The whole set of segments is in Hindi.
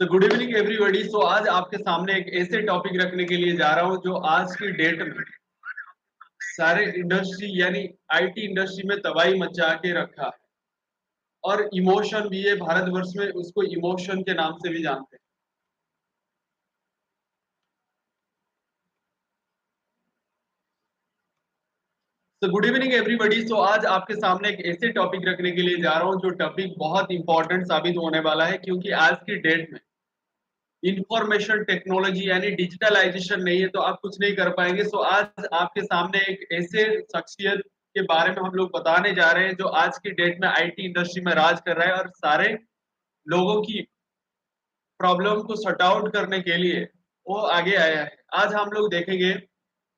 तो गुड इवनिंग एवरीबॉडी। सो आज आपके सामने एक ऐसे टॉपिक रखने के लिए जा रहा हूं जो आज की डेट में सारे इंडस्ट्री यानी आईटी इंडस्ट्री में तबाही मचा के रखा है। और इमोशन भी है, भारतवर्ष में उसको इमोशन के नाम से भी जानते हैं। तो गुड इवनिंग एवरीबॉडी। सो आज आपके सामने एक ऐसे टॉपिक रखने के लिए जा रहा हूं जो टॉपिक बहुत इंपॉर्टेंट साबित होने वाला है, क्योंकि आज की डेट में इंफॉर्मेशन टेक्नोलॉजी यानी डिजिटलाइजेशन नहीं है तो आप कुछ नहीं कर पाएंगे। सो आज आपके सामने एक ऐसे शख्सियत के बारे में हम लोग बताने जा रहे हैं जो आज की डेट में आईटी इंडस्ट्री में राज कर रहा है और सारे लोगों की प्रॉब्लम को सॉर्ट आउट करने के लिए वो आगे आया है। आज हम लोग देखेंगे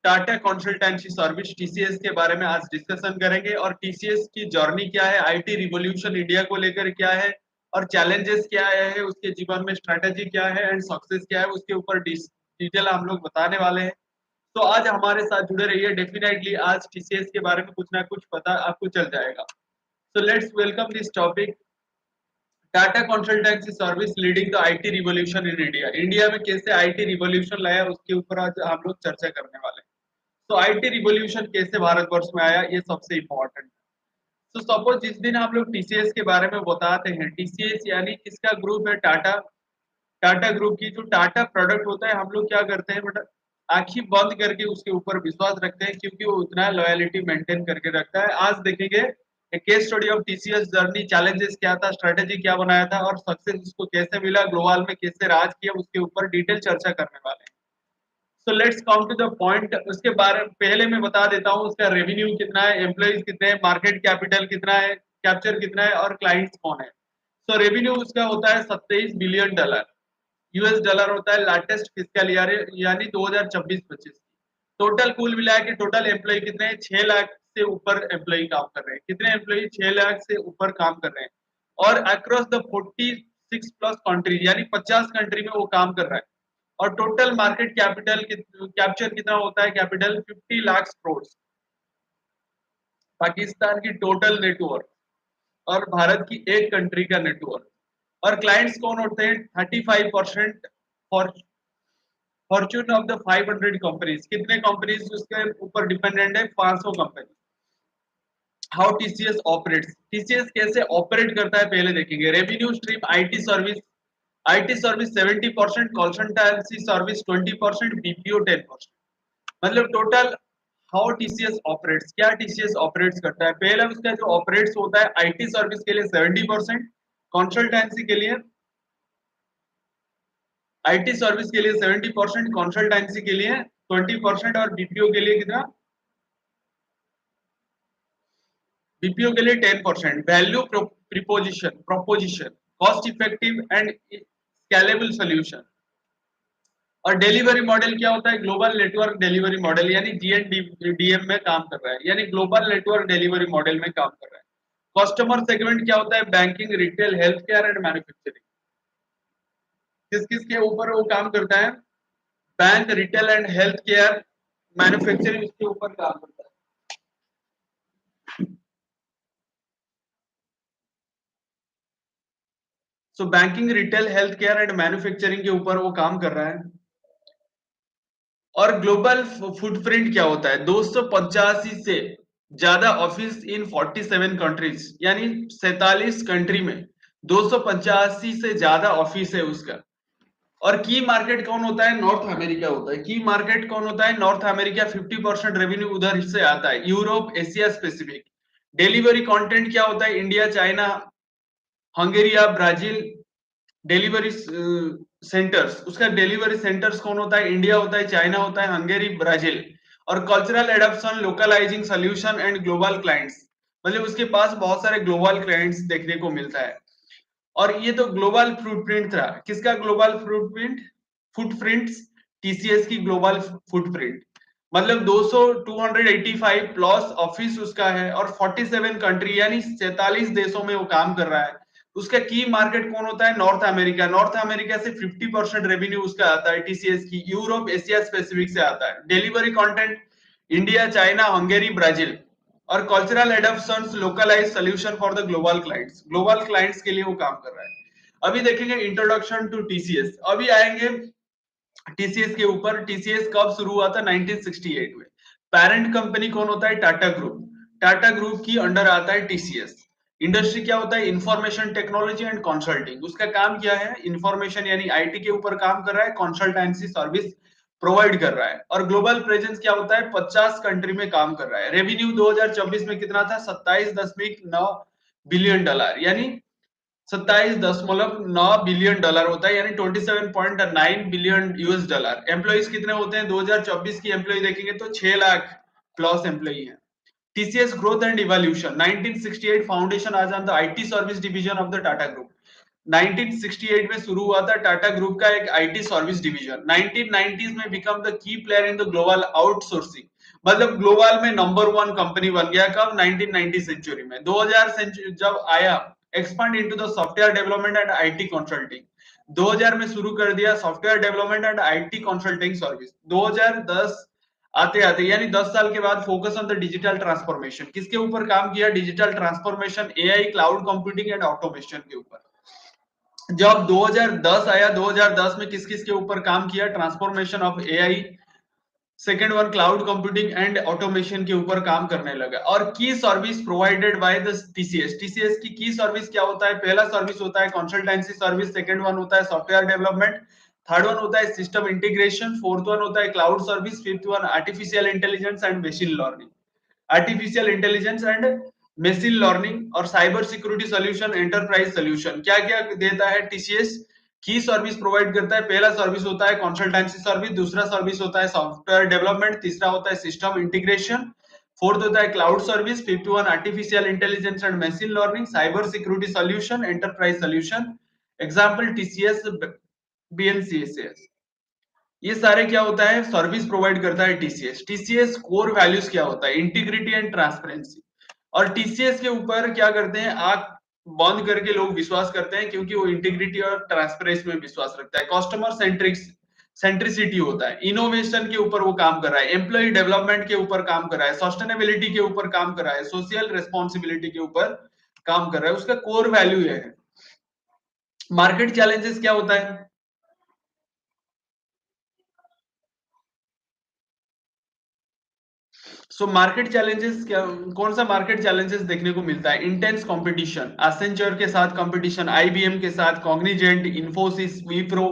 टाटा कंसल्टेंसी सर्विस टीसीएस के बारे में आज डिस्कशन करेंगे, और टीसीएस की जर्नी क्या है, आईटी रिवॉल्यूशन इंडिया को लेकर क्या है और चैलेंजेस क्या है, उसके जीवन में स्ट्रेटेजी क्या है एंड सक्सेस क्या है, उसके ऊपर डिटेल हम लोग बताने वाले हैं। तो आज हमारे साथ जुड़े रहिए। डेफिनेटली आज टीसीएस के बारे में कुछ ना कुछ पता आपको चल जाएगा। So let's welcome this topic, Tata consultancy service leading the IT revolution in India. India में कैसे आईटी रिवॉल्यूशन लाया उसके ऊपर आज हम लोग चर्चा करने वाले हैं। तो आईटी रिवॉल्यूशन कैसे भारतवर्ष में आया, ये सबसे इंपॉर्टेंट है। तो सपोज जिस दिन हम लोग टीसीएस के बारे में बताते हैं, टीसीएस यानी किसका ग्रुप है, टाटा। टाटा ग्रुप की जो टाटा प्रोडक्ट होता है, हम लोग क्या करते हैं बट आंखें बंद करके उसके ऊपर विश्वास रखते हैं, क्योंकि वो उतना लॉयलिटी मेंटेन करके रखता है। आज देखेंगे एक case study of TCS journey, challenges क्या था, स्ट्रेटेजी क्या बनाया था और सक्सेस उसको कैसे मिला, ग्लोबल में कैसे राज किया, उसके ऊपर डिटेल चर्चा करने वाले हैं। So let's come to the point. उसके बारे में पहले मैं बता देता हूँ उसका रेवेन्यू कितना है, एम्प्लॉइज कितने हैं, मार्केट कैपिटल कितना है, कैप्चर कितना है और क्लाइंट्स कौन है। सो रेवेन्यू उसका होता है 27 बिलियन डॉलर, यूएस डॉलर होता है लेटेस्ट फिजिकल ईयर यानी 2024-25। टोटल कुल मिला के टोटल एम्प्लॉय कितने हैं, 6 लाख से ऊपर एम्प्लॉय काम कर रहे हैं। कितने एम्प्लॉय, 6 लाख से ऊपर काम कर रहे हैं। और अक्रॉस द 46 प्लस कंट्रीज यानी 50 कंट्री में वो काम कर रहा है। और टोटल मार्केट कैपिटल कैप्चर कितना होता है, कैपिटल 50 लाख करोड़। पाकिस्तान की टोटल नेटवर्क और भारत की एक कंट्री का नेटवर्क। और क्लाइंट्स कौन होते हैं, 35% for Fortune of the 500 companies. कितने कंपनीज उसके ऊपर डिपेंडेंट है, 500 company. How TCS operates, TCS कैसे ऑपरेट करता है पहले देखेंगे। Revenue stream IT service, IT service 70%, consultancy service 20%, BPO 10%। मतलब टोटल हाउ टीसीएस ऑपरेट्स, क्या टीसीएस ऑपरेट्स करता है। पहला उसका जो ऑपरेट्स होता है आईटी सर्विस के लिए 70%, कंसल्टेंसी के लिए आईटी सर्विस के लिए 70%, कंसल्टेंसी के लिए 20% और बीपीओ के लिए कितना, बीपीओ के लिए 10%। Value proposition cost effective and scalable solution. और डिलीवरी मॉडल क्या होता है, ग्लोबल नेटवर्क डिलीवरी मॉडल यानी जीएनडीएम में काम कर रहा है, यानी ग्लोबल नेटवर्क डिलीवरी मॉडल में काम कर रहा है। कस्टमर सेगमेंट क्या होता है, banking, retail, health care and manufacturing. किस किस के ऊपर वो काम करता है, bank, retail and health care, manufacturing, उसके ऊपर काम करता है। सो banking, retail, health care and manufacturing के ऊपर वो काम कर रहा है। और ग्लोबल फुटप्रिंट क्या होता है, 285 से ज्यादा ऑफिस इन 47 कंट्रीज, यानी 47 कंट्री में 285 से ज्यादा ऑफिस है उसका। और की मार्केट कौन होता है, नॉर्थ अमेरिका होता है। की मार्केट कौन होता है, नॉर्थ अमेरिका। 50% रेवेन्यू उधर से आता है। Europe, Asia Pacific. Delivery content क्या होता है, India, China, Hungaria, Brazil. Delivery centres, उसका डिलीवरी सेंटर्स कौन होता है, इंडिया होता है, चाइना होता है, हंगेरी, ब्राजील। और cultural adoption, localising solution and global clients, मतलब उसके पास बहुत सारे ग्लोबल क्लाइंट्स देखने को मिलता है। और ये तो ग्लोबल फुटप्रिंट था। किसका ग्लोबल फुटप्रिंट, फुटप्रिंट्स, टीसीएस की ग्लोबल फुटप्रिंट। मतलब 200 285 प्लस ऑफिस उसका है और 47 कंट्री यानी 47 देशों में वो काम कर रहा है। उसका की मार्केट कौन होता है, नॉर्थ अमेरिका। नॉर्थ अमेरिका से 50% रेवेन्यू उसका आता है टीसीएस की। यूरोप, एशिया पैसिफिक से आता है। Delivery content India, China, Hungary, Brazil. और cultural adoptions, localise solution for the global clients, global clients के लिए वो काम कर रहा है। अभी देखेंगे इंट्रोडक्शन टू टीसीएस, अभी आएंगे टीसीएस के ऊपर। टीसीएस कब शुरू हुआ था? 1968 में। पेरेंट कंपनी कौन होता है? टाटा ग्रुप। टाटा ग्रुप की अंडर आता है टीसीएस। इंडस्ट्री क्या होता है? Information technology and consulting. उसका काम क्या है? इंफॉर्मेशन यानी आईटी के ऊपर काम कर रहा है, कंसल्टेंसी सर्विस प्रोवाइड कर रहा है। और ग्लोबल प्रेजेंस क्या होता है? 50 कंट्री में काम कर रहा है। रेवेन्यू 2024 में कितना था? 27.9 बिलियन डॉलर, यानी 27.9 बिलियन डॉलर होता है, यानी 27.9 बिलियन यूएस डॉलर। एम्प्लॉइज कितने होते हैं? 2024 की एम्प्लॉय देखेंगे तो 6 लाख प्लस एम्प्लॉय है। TCS growth and evolution. 1968 foundation आज on the IT service division of the Tata group. 1968 में शुरू हुआ था टाटा ग्रुप का एक आईटी सर्विस डिवीजन। 1990s में become the key player in the global outsourcing, मतलब ग्लोबल में नंबर 1 कंपनी बन गया। कब? 1990 सेंचुरी में। 2000 सेंचुरी जब आया, expand into the software development and IT consulting. 2000 में शुरू कर दिया software development and IT consulting service. 2010 आते आते यानी 10 साल के बाद focus on the digital transformation. किसके ऊपर काम किया? Digital transformation, AI, cloud computing and automation के ऊपर। जब 2010 आया, 2010 में किस किस के ऊपर काम किया? Transformation of AI, second one cloud computing and automation के ऊपर काम करने लगा। और की service provided by the TCS. TCS की सर्विस क्या होता है? पहला सर्विस होता है कंसल्टेंसी सर्विस, सेकंड वन होता है सॉफ्टवेयर डेवलपमेंट, थर्ड वन होता है सिस्टम इंटीग्रेशन, फोर्थ वन होता है cloud service, fifth one artificial intelligence and machine learning. Artificial intelligence and machine learning और cyber security solution, enterprise solution. क्या क्या देता है टीसीएस? की सर्विस प्रोवाइड करता है। पहला सर्विस होता है कंसल्टेंसी सर्विस, दूसरा सर्विस होता है सॉफ्टवेयर डेवलपमेंट, तीसरा होता है सिस्टम इंटीग्रेशन, फोर्थ होता है cloud service, fifth one artificial intelligence and machine learning, cyber security solution, enterprise solution. Example TCS, BNCS. ये सारे क्या होता है? सर्विस प्रोवाइड करता है टीसीएस। टीसीएस कोर वैल्यूज क्या होता है? Integrity and transparency. और टीसीएस के ऊपर क्या करते हैं? आंख बंद करके लोग विश्वास करते हैं, क्योंकि वो इंटीग्रिटी और ट्रांसपेरेंसी में विश्वास रखता है। कस्टमर सेंट्रिसिटी होता है। इनोवेशन के ऊपर वो काम कर रहा है, एम्प्लॉय डेवलपमेंट के ऊपर काम कर रहा है, सस्टेनेबिलिटी के ऊपर काम कर रहा है, सोशल रिस्पॉन्सिबिलिटी के ऊपर काम कर रहा है। उसका कोर वैल्यू है। मार्केट चैलेंजेस क्या होता है? सो मार्केट चैलेंजेस क्या? कौन सा मार्केट चैलेंजेस देखने को मिलता है? इंटेंस कंपटीशन, एसेंचर के साथ कंपटीशन, आईबीएम के साथ, कॉग्निजेंट, इन्फोसिस, विप्रो,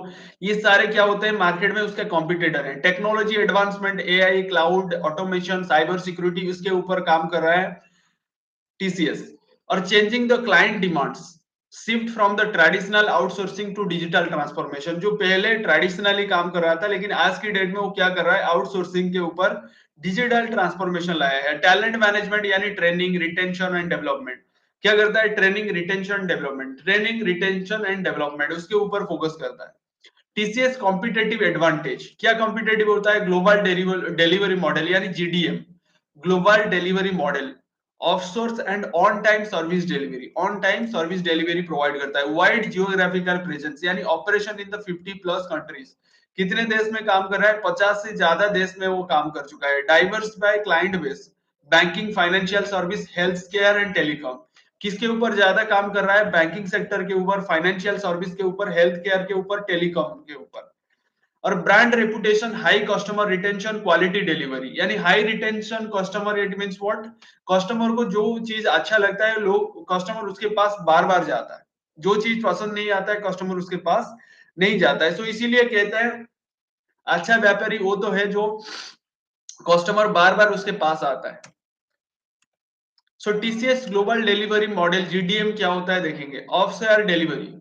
ये सारे क्या होते हैं? मार्केट में उसके कॉम्पिटिटर हैं। Technology advancement, AI, cloud, automation, cyber security, उसके ऊपर काम कर रहा है टीसीएस। और changing the client demands, shift from the traditional outsourcing to digital transformation. जो पहले ट्रेडिशनली काम कर रहा था, लेकिन आज की डेट में वो क्या कर रहा है? आउटसोर्सिंग के ऊपर डिजिटल ट्रांसफॉर्मेशन लाया है। टैलेंट मैनेजमेंट यानी ट्रेनिंग, रिटेंशन एंड डेवलपमेंट। क्या करता है? Training, retention, development. Training, retention and development, उसके ऊपर फोकस करता है। टीसीएस कॉम्पिटेटिव एडवांटेज, क्या कॉम्पिटेटिव होता है? ग्लोबल डिलीवरी मॉडल यानी GDM, global delivery model, offshore and on time service delivery. On time service delivery provide करता है। वाइड जियोग्राफिकल प्रेजेंस यानी operation in the 50 plus countries. कितने देश में काम कर रहा है? 50 से ज्यादा देश में वो काम कर चुका है। Diversify client base, banking, financial service, health care and telecom. किसके ऊपर ज्यादा काम कर रहा है? बैंकिंग सेक्टर के ऊपर, फाइनेंशियल सर्विस के ऊपर, हेल्थ केयर के ऊपर, टेलीकॉम के ऊपर। और brand reputation, high customer retention, quality delivery यानी high retention customer. It means what? Customer को जो चीज अच्छा लगता है, लोग कस्टमर उसके पास बार बार जाता है। जो चीज पसंद नहीं आता है, कस्टमर उसके पास नहीं जाता है। सो इसीलिए कहते हैं अच्छा व्यापारी वो तो है जो कस्टमर बार बार उसके पास आता है। So TCS global delivery model, GDM, क्या होता है देखेंगे। Offshore delivery.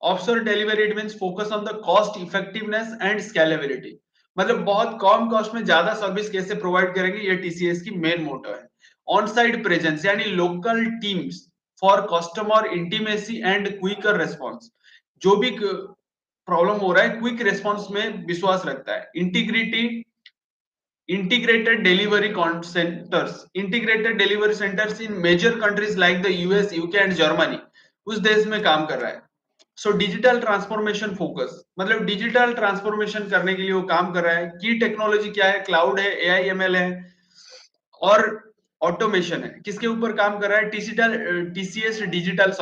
Offshore delivery it means focus on the cost effectiveness and scalability, मतलब बहुत कम कॉस्ट में ज्यादा सर्विस कैसे प्रोवाइड करेंगे, ये टीसीएस की मेन मोटो है। ऑन साइड प्रेजेंस यानी local teams for customer intimacy and quicker response. जो भी प्रॉब्लम हो रहा है, क्विक रेस्पॉन्स में विश्वास रखता है। Integrity, integrated delivery centers, integrated delivery centers in major countries like the US, UK and Germany, उस देश में काम कर रहा है। सो डिजिटल ट्रांसफॉर्मेशन फोकस, मतलब डिजिटल ट्रांसफॉर्मेशन करने के लिए वो काम कर रहा है। की टेक्नोलॉजी क्या है? क्लाउड है, एआई एमएल है और ऑटोमेशन है। किसके ऊपर काम कर रहा है? Digital TCS digital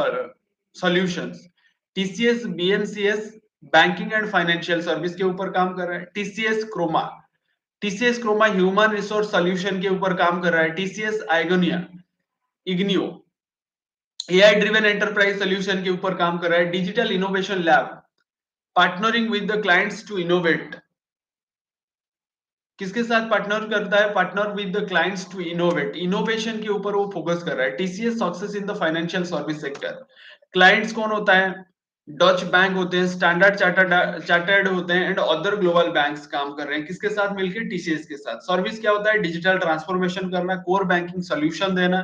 solutions. TCS BNCS banking and financial service के ऊपर काम कर रहा है। TCS Chroma human resource solution के ऊपर काम कर रहा है। TCS ignio AI driven enterprise solution के ऊपर काम कर रहा है। Digital innovation lab partnering with the clients to innovate, किसके साथ पार्टनर करता है? Partner with the clients to innovate, innovation के ऊपर वो फोकस कर रहा है। TCS success in the financial service sector, clients कौन होता है? डच बैंक होते हैं, स्टैंडर्ड चार्टर्ड होते हैं एंड अदर ग्लोबल बैंक्स काम कर रहे हैं किसके साथ मिलकर? टीसीएस के साथ। सर्विस क्या होता है? डिजिटल ट्रांसफॉर्मेशन करना, कोर बैंकिंग सॉल्यूशन देना,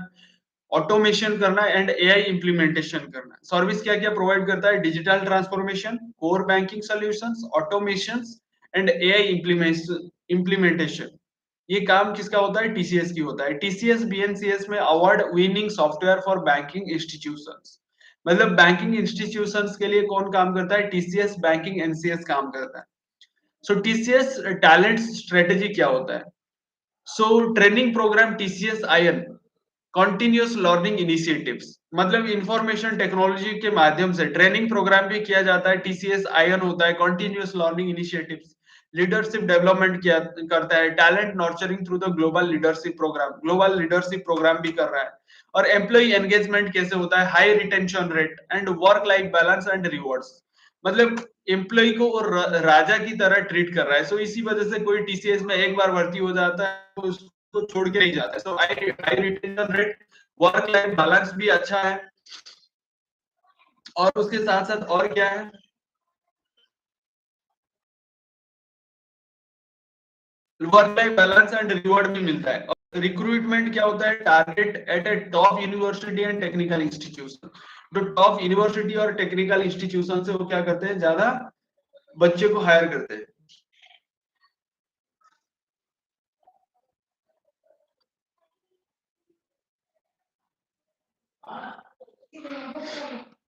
ऑटोमेशन करना एंड एआई इंप्लीमेंटेशन करना। सर्विस क्या क्या प्रोवाइड करता है? Digital transformation, core banking solutions, automations and AI implementation. ये काम किसका होता है? टीसीएस की होता है। टीसीएस बीएनसीएस में award winning software for banking institutions, मतलब बैंकिंग इंस्टीट्यूशंस के लिए कौन काम करता है? टीसीएस बैंकिंग एनसीएस काम करता है। सो टीसीएस टैलेंट स्ट्रेटेजी क्या होता है? So training program TCS iON continuous learning initiatives, मतलब इंफॉर्मेशन टेक्नोलॉजी के माध्यम से ट्रेनिंग प्रोग्राम भी किया जाता है। टीसीएस आयन होता है continuous learning initiatives. Leadership development किया करता है, talent nurturing through the global leadership program भी कर रहा है। और एम्प्लॉय एंगेजमेंट कैसे होता है? High retention rate and work life balance and rewards, मतलब एम्प्लॉय को और राजा की तरह ट्रीट कर रहा है। सो इसी वजह से कोई टीसीएस में एक बार भर्ती हो जाता है तो उसको छोड़ के नहीं जाता है। So high retention rate, work life balance भी अच्छा है, और उसके साथ साथ और क्या है? Work life balance and reward भी मिलता है। और रिक्रूटमेंट क्या होता है? Target at a top university and technical institution, जो टॉप यूनिवर्सिटी और टेक्निकल इंस्टीट्यूशन से वो क्या करते हैं? ज्यादा बच्चे को हायर करते हैं।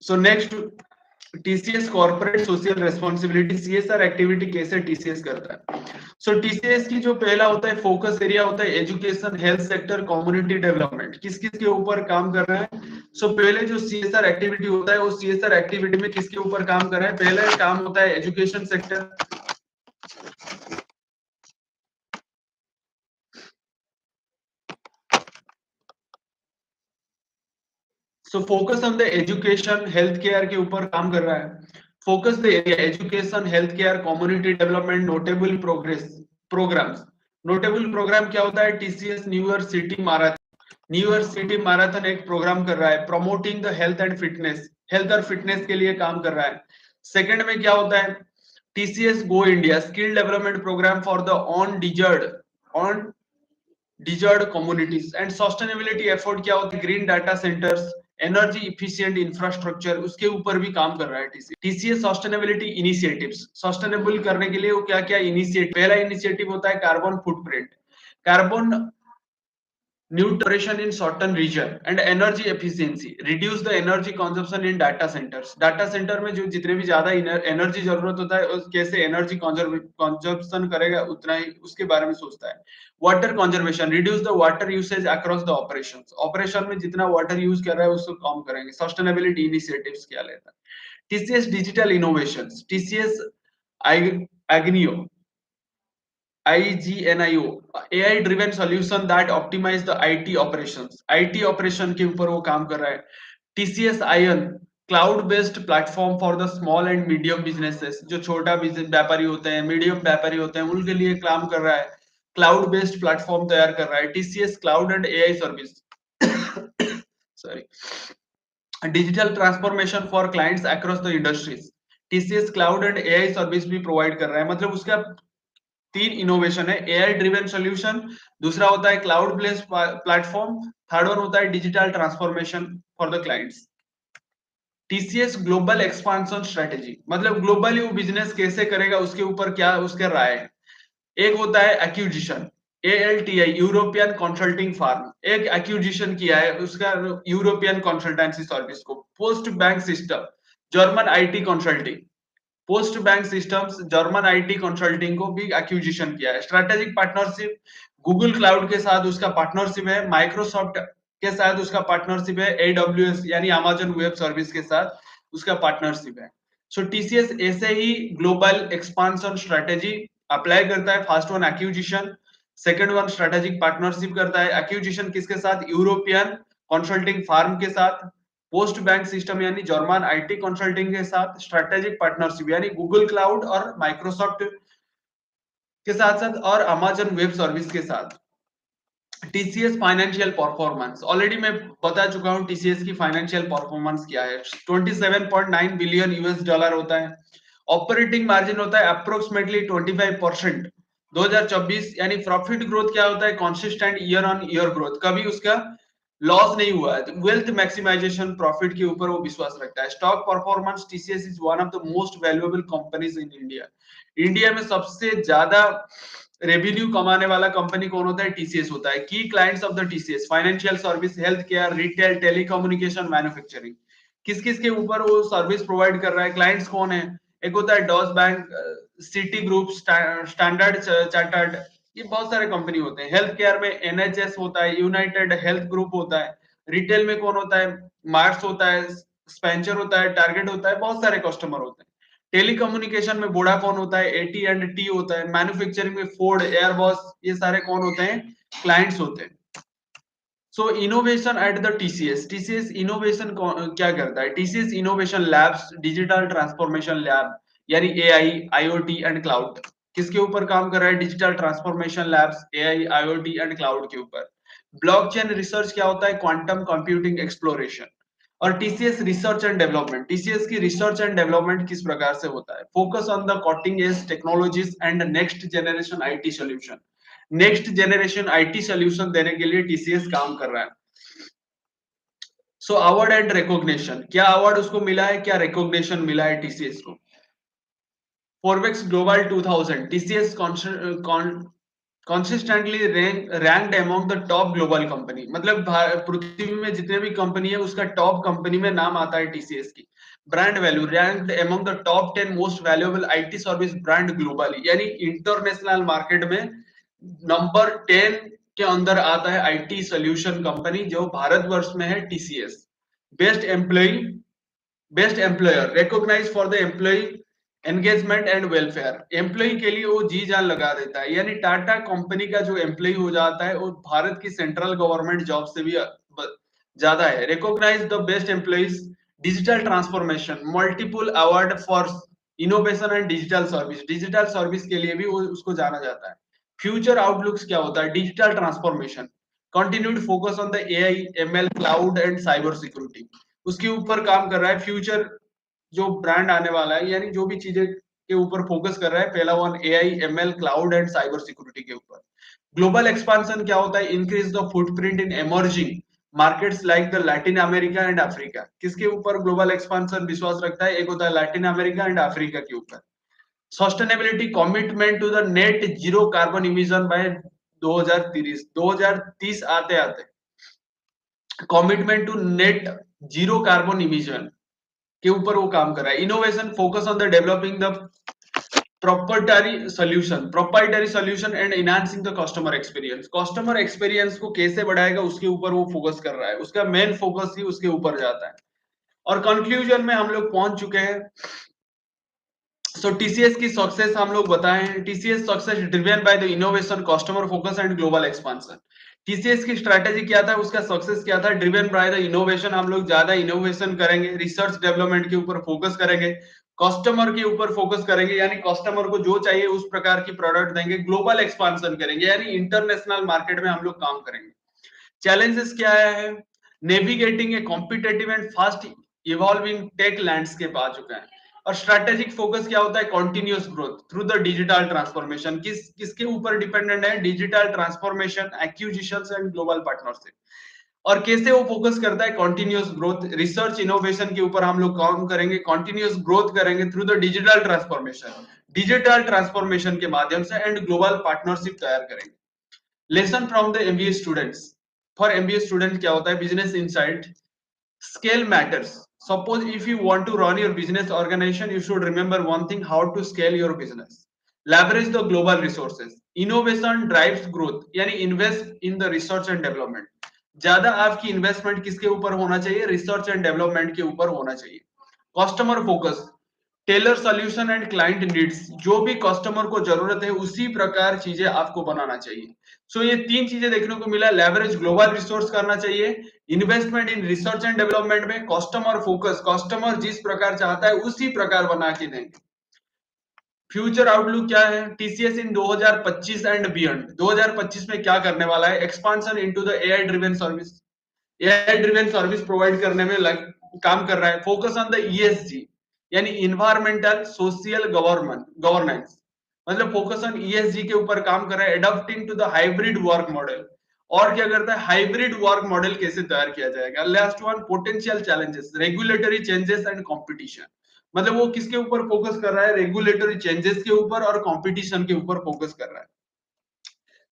So next, TCS corporate social responsibility, CSR activity कैसे टीसीएस करता है? सो टीसीएस की जो पहला होता है फोकस एरिया होता है education, health sector, community development. किस किस के ऊपर काम कर रहा है? सो पहले जो सीएसआर एक्टिविटी होता है वो सीएसआर एक्टिविटी में किसके ऊपर काम कर रहा है? पहले काम होता है education sector. So focus on the education health care के ऊपर काम कर रहा है। Focus the area education, health care, community development, notable progress programs. Notable program क्या होता है? TCS new year city marathon, new year city marathon एक प्रोग्राम कर रहा है। Promoting the health and fitness, health और फिटनेस के लिए काम कर रहा है। सेकंड में क्या होता है? TCS go India skill development programme for the underserved communities and sustainability effort क्या होती है? Green data centres, energy efficient infrastructure, उसके ऊपर भी काम कर रहा है टीसीएस सस्टेनेबिलिटी इनिशिएटिव्स, सस्टेनेबल करने के लिए वो क्या क्या इनिशिएटिव? पहला इनिशिएटिव होता है carbon footprint, carbon nutrition in certain region and energy efficiency, reduce the energy consumption in data centres. Data centre में जो जितने भी ज्यादा एनर्जी जरूरत होता है कैसे एनर्जी कंजम्पशन करेगा उतना ही उसके बारे में सोचता है। Water conservation, reduce the water usage across the operations, operation में जितना वाटर यूज कर रहा है उसको कम करेंगे। सस्टेनेबिलिटी इनिशिएटिव्स क्या लेता है? TCS digital innovations, TCS ignio IGNIO, AI driven solution that optimize the IT operations, IT operation के ऊपर वो काम कर रहा है। TCS Ion, cloud based platform for the small and medium businesses, जो छोटा बिजनेस व्यापारी होते हैं, मीडियम व्यापारी होते हैं, उनके लिए काम कर रहा है। क्लाउड बेस्ड प्लेटफॉर्म तैयार कर रहा है। TCS cloud and AI service sorry, digital transformation for clients across the industries. TCS cloud and AI service भी प्रोवाइड कर रहा है, मतलब उसका तीन इनोवेशन है। एआई ड्रिवन सॉल्यूशन, दूसरा होता है cloud based platform, third one होता है digital transformation for the clients. TCS global expansion strategy, मतलब ग्लोबली वो बिजनेस कैसे करेगा उसके ऊपर क्या उसके राय है। एक होता है acquisition, ALTI European consulting firm एक एक्विजिशन किया है उसका यूरोपियन कंसल्टेंसी सर्विस को। Post bank system, German IT consulting, post bank systems German IT consulting को भी एक्विजिशन किया है। स्ट्रेटेजिक पार्टनरशिप, गूगल क्लाउड के साथ उसका पार्टनरशिप है, माइक्रोसॉफ्ट के साथ उसका पार्टनरशिप है, AWS यानी अमेजन वेब सर्विस के साथ उसका पार्टनरशिप है। सो टीसीएस ऐसे ही ग्लोबल एक्सपांशन स्ट्रेटेजी अप्लाई करता है। First one acquisition, second one strategic partnership करता है। एक्विजिशन किसके साथ? यूरोपियन कंसल्टिंग फर्म के साथ, पोस्ट बैंक सिस्टम यानी जर्मन आईटी कंसल्टिंग के साथ, स्ट्रेटेजिक पार्टनरशिप यानी गूगल क्लाउड और माइक्रोसॉफ्ट के साथ साथ, और अमेजन वेब सर्विस के साथ। टीसीएस फाइनेंशियल परफॉर्मेंस ऑलरेडी मैं बता चुका हूं टीसीएस की फाइनेंशियल परफॉर्मेंस क्या है। 27.9 बिलियन यूएस डॉलर होता है। ऑपरेटिंग मार्जिन होता है अप्रोक्सीमेटली 25%। 2024 यानी प्रॉफिट ग्रोथ क्या होता है? Consistent year on year growth, कभी उसका लॉस नहीं हुआ है। वेल्थ मैक्सिमाइजेशन प्रॉफिट के ऊपर वो विश्वास रखता है। Stock performance, TCS is one of the most valuable companies in India. India में सबसे ज्यादा रेवेन्यू कमाने वाला कंपनी कौन होता है? टीसीएस होता है। की clients of the TCS, financial service, health care, retail, telecommunication, manufacturing. किस किस के ऊपर वो सर्विस प्रोवाइड कर रहा है? क्लाइंट्स कौन है? एक होता है DBS bank, Citigroup, Standard Chartered, ये बहुत सारे कंपनी होते हैं। हेल्थ केयर में एनएचएस होता है, यूनाइटेड हेल्थ ग्रुप होता है। रिटेल में कौन होता है? मार्स होता है, स्पेंचर होता है, टारगेट होता है, बहुत सारे कस्टमर होते हैं। टेलीकम्युनिकेशन में वोडाफोन होता है, एटी एंड टी होता है। मैन्युफैक्चरिंग में फोर्ड, एयरबस, ये सारे कौन होते हैं? क्लाइंट्स होते हैं। So innovation at the TCS, TCS innovation क्या करता है? TCS innovation labs, digital transformation lab यानी एआई, आईओटी एंड क्लाउड, किसके ऊपर काम कर रहा है? Digital transformation labs, AI, IoT and cloud के ऊपर। ब्लॉकचेन रिसर्च क्या होता है? Quantum computing exploration. और TCS research and development, TCS की रिसर्च एंड डेवलपमेंट किस प्रकार से होता है? Focus on the cutting edge technologies and next generation IT solution. Next generation IT solution देने के लिए टीसीएस काम कर रहा है। सो अवार्ड एंड रिकॉग्निशन, क्या अवार्ड उसको मिला है, क्या रिकॉग्निशन मिला है टीसीएस को? Forbes global 2000, TCS consistently ranked among the top global company, मतलब पृथ्वी में जितने भी कंपनी है उसका टॉप कंपनी में नाम आता है टीसीएस की। Brand value, ranked among the top 10 most valuable IT service brand globally, यानी इंटरनेशनल मार्केट में नंबर 10 के अंदर आता है आईटी सोल्यूशन कंपनी जो भारतवर्ष में है, TCS. Best employee, best employer, recognise for the employee engagement and welfare, employee के लिए वो जी जान लगा देता है। यानी टाटा कंपनी का जो एम्प्लॉय हो जाता है वो भारत की सेंट्रल गवर्नमेंट जॉब से भी ज्यादा है। Recognise the best employees, digital transformation, multiple award for innovation and digital service, digital service के लिए भी वो उसको जाना जाता है। फ्यूचर आउटलुक्स क्या होता है? Digital transformation, continued focus on the AI, ML, cloud and cyber security, उसके ऊपर काम कर रहा है। फ्यूचर जो ब्रांड आने वाला है, यानी जो भी चीजें के ऊपर फोकस कर रहा है, पहला one AI, ML, cloud and cyber security के ऊपर। ग्लोबल एक्सपांशन क्या होता है? Increase the footprint in emerging markets like the Latin America and Africa, किसके ऊपर ग्लोबल एक्सपांशन विश्वास रखता है? एक होता है लैटिन अमेरिका एंड अफ्रीका के ऊपर। Sustainability, commitment to the net zero carbon emission by 2030, 2030 आते आते commitment to net zero carbon emission के ऊपर वो काम कर रहा है। Innovation, focus on the developing the proprietary solution and enhancing the customer experience, customer experience को कैसे बढ़ाएगा उसके ऊपर वो फोकस कर रहा है, उसका मेन फोकस ही उसके ऊपर जाता है। और कंक्लूजन में हम लोग पहुंच चुके हैं। सो टीसीएस की सक्सेस हम लोग बताए हैं। TCS success driven by the innovation, customer focus and global expansion. TCS की स्ट्रेटेजी क्या था, उसका सक्सेस क्या था? ड्रिवन बाय द इनोवेशन, हम लोग ज्यादा इनोवेशन करेंगे, रिसर्च डेवलपमेंट के ऊपर फोकस करेंगे, कस्टमर के ऊपर फोकस करेंगे, यानी कस्टमर को जो चाहिए उस प्रकार की प्रोडक्ट देंगे, ग्लोबल एक्सपांशन करेंगे, यानी इंटरनेशनल मार्केट में हम लोग काम करेंगे। चैलेंजेस क्या है? Navigating a competitive and fast evolving tech landscape आ चुका है। और स्ट्रेटेजिक फोकस क्या होता है? Continuous growth through the digital transformation, किसके ऊपर डिपेंडेंट है? Digital transformation, acquisitions and global partnership. और कैसे वो फोकस करता है? कॉन्टिन्यूअस ग्रोथ, रिसर्च इनोवेशन के ऊपर हम लोग काम करेंगे, कॉन्टिन्यूअस ग्रोथ करेंगे through the digital transformation, digital transformation के माध्यम से, एंड ग्लोबल पार्टनरशिप तैयार करेंगे। Lesson from the MBA students, for MBA student क्या होता है? Business insight, scale matters. Suppose if you want to run your business organization, you should remember one thing: how to scale your business. Leverage the global resources. Innovation drives growth, यानी invest in the research and development. ज्यादा आपकी इन्वेस्टमेंट किसके ऊपर होना चाहिए? रिसर्च एंड डेवलपमेंट के ऊपर होना चाहिए। Customer focus, tailor solution and client needs, जो भी कस्टमर को जरूरत है उसी प्रकार चीजें आपको बनाना चाहिए। सो ये तीन चीजें देखने को मिला। लेवरेज ग्लोबल रिसोर्स करना चाहिए, investment in research and development में, कस्टमर फोकस, कस्टमर जिस प्रकार चाहता है उसी प्रकार बना के देंगे। फ्यूचर आउटलुक क्या है? टीसीएस इन 2025 एंड बियॉन्ड, 2025 में क्या करने वाला है? Expansion into the AI driven service, AI driven service provide करने में काम कर रहा है। फोकस ऑन द ईएसजी यानी इन्वायरमेंटल सोशल गवर्नेंस, मतलब फोकस ऑन ईएसजी के ऊपर काम कर रहा है। Adopting to the hybrid work model, और क्या करता है? हाइब्रिड वर्क मॉडल कैसे तैयार किया जाएगा। Last one, potential challenges, regulatory changes and competition, मतलब वो किसके ऊपर फोकस कर रहा है? रेगुलेटरी चेंजेस के ऊपर और कंपटीशन के ऊपर फोकस कर रहा है।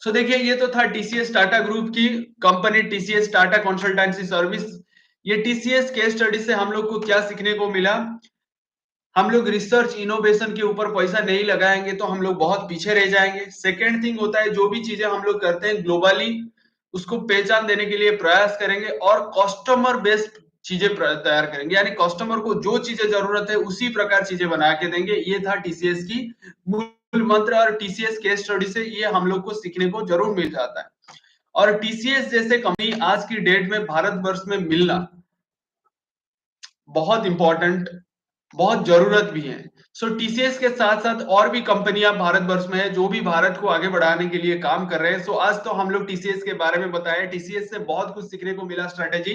सो देखिए, ये तो था टीसीएस टाटा ग्रुप की company, TCS Tata consultancy service. ये टीसीएस केस स्टडी से हम लोग को क्या सीखने को मिला? हम लोग रिसर्च इनोवेशन के ऊपर पैसा नहीं लगाएंगे तो हम लोग बहुत पीछे रह जाएंगे। सेकेंड थिंग होता है, जो भी चीजें हम लोग करते हैं ग्लोबली उसको पहचान देने के लिए प्रयास करेंगे और कस्टमर बेस्ड चीजें तैयार करेंगे, यानी कस्टमर को जो चीजें जरूरत है उसी प्रकार चीजें बना के देंगे। ये था टीसीएस की मूल मंत्र, और टीसीएस केस स्टडी से ये हम लोग को सीखने को जरूर मिल जाता है। और टीसीएस जैसे कंपनी आज की डेट में भारतवर्ष में मिलना बहुत इंपॉर्टेंट, बहुत जरूरत भी है। सो टीसीएस के साथ साथ और भी कंपनियां भारतवर्ष में है जो भी भारत को आगे बढ़ाने के लिए काम कर रहे हैं। सो आज तो हम लोग टीसीएस के बारे में बताया, टीसीएस से बहुत कुछ सीखने को मिला। स्ट्रेटेजी,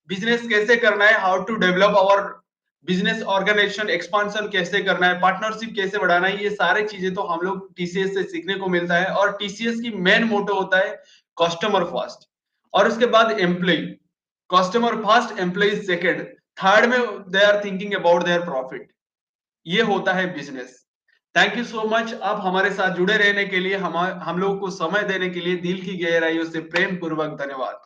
बिजनेस कैसे करना है, how to develop our business organisation, expansion कैसे करना है, पार्टनरशिप कैसे बढ़ाना है, ये सारे चीजें तो हम लोग टीसीएस से सीखने को मिलता है। और टीसीएस की मेन मोटो होता है कस्टमर फर्स्ट, और उसके बाद employ, customer first employ second, third में they are thinking about their profit. ये होता है business. Thank you so much, आप हमारे साथ जुड़े रहने के लिए, हम लोगों को समय देने के लिए दिल की गहराइयों से प्रेम पूर्वक धन्यवाद।